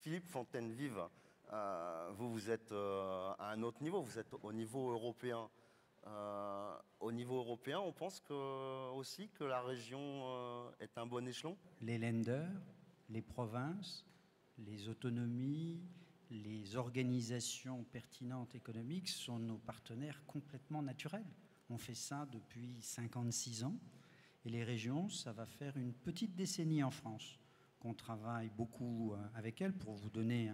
Philippe Fontaine-Vive, vous êtes à un autre niveau, vous êtes au niveau européen. Au niveau européen, on pense aussi que la région est un bon échelon. Les lenders, les provinces, les autonomies, les organisations pertinentes économiques sont nos partenaires complètement naturels. On fait ça depuis 56 ans. Et les régions, ça va faire une petite décennie en France qu'on travaille beaucoup avec elles. Pour vous donner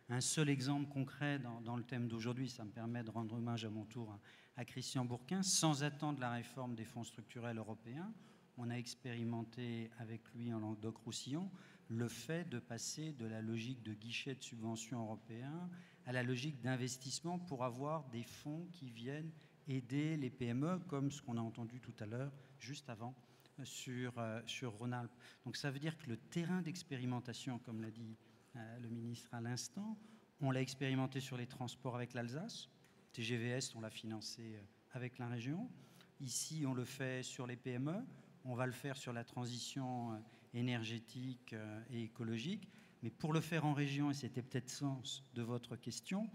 un seul exemple concret dans le thème d'aujourd'hui, ça me permet de rendre hommage à mon tour à Christian Bourquin. Sans attendre la réforme des fonds structurels européens, on a expérimenté avec lui en Languedoc-Roussillon le fait de passer de la logique de guichet de subvention européen à la logique d'investissement pour avoir des fonds qui viennent aider les PME, comme ce qu'on a entendu tout à l'heure, juste avant, sur Rhône-Alpes. Donc ça veut dire que le terrain d'expérimentation, comme l'a dit le ministre à l'instant, on l'a expérimenté sur les transports avec l'Alsace. TGVS, on l'a financé avec la région. Ici, on le fait sur les PME. On va le faire sur la transition énergétique et écologique. Mais pour le faire en région, et c'était peut-être le sens de votre question,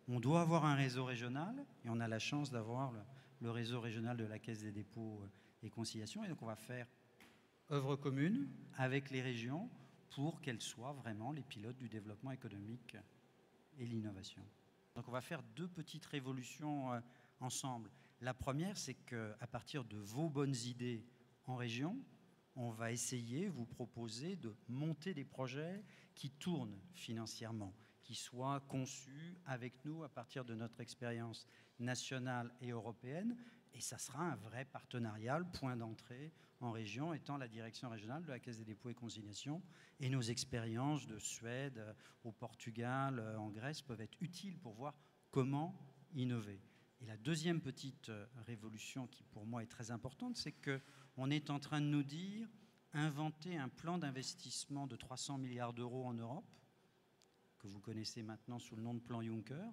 on doit avoir un réseau régional, et on a la chance d'avoir le réseau régional de la Caisse des dépôts et conciliation. Et donc on va faire œuvre commune avec les régions pour qu'elles soient vraiment les pilotes du développement économique et l'innovation. Donc on va faire deux petites révolutions ensemble. La première, c'est qu'à partir de vos bonnes idées en région, on va essayer, vous proposer de monter des projets qui tournent financièrement, qui soient conçus avec nous à partir de notre expérience nationale et européenne. Et ça sera un vrai partenariat, le point d'entrée en région étant la direction régionale de la Caisse des dépôts et consignations. Et nos expériences de Suède, au Portugal, en Grèce peuvent être utiles pour voir comment innover. Et la deuxième petite révolution qui pour moi est très importante, c'est qu'on est en train de nous dire inventer un plan d'investissement de 300 milliards d'euros en Europe, que vous connaissez maintenant sous le nom de plan Juncker.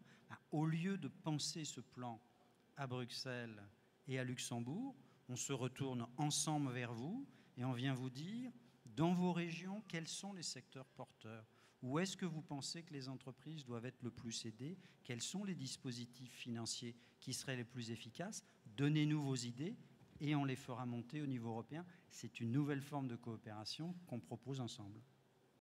Au lieu de penser ce plan à Bruxelles et à Luxembourg, on se retourne ensemble vers vous et on vient vous dire, dans vos régions, quels sont les secteurs porteurs ? Où est-ce que vous pensez que les entreprises doivent être le plus aidées ? Quels sont les dispositifs financiers qui seraient les plus efficaces ? Donnez-nous vos idées et on les fera monter au niveau européen. C'est une nouvelle forme de coopération qu'on propose ensemble.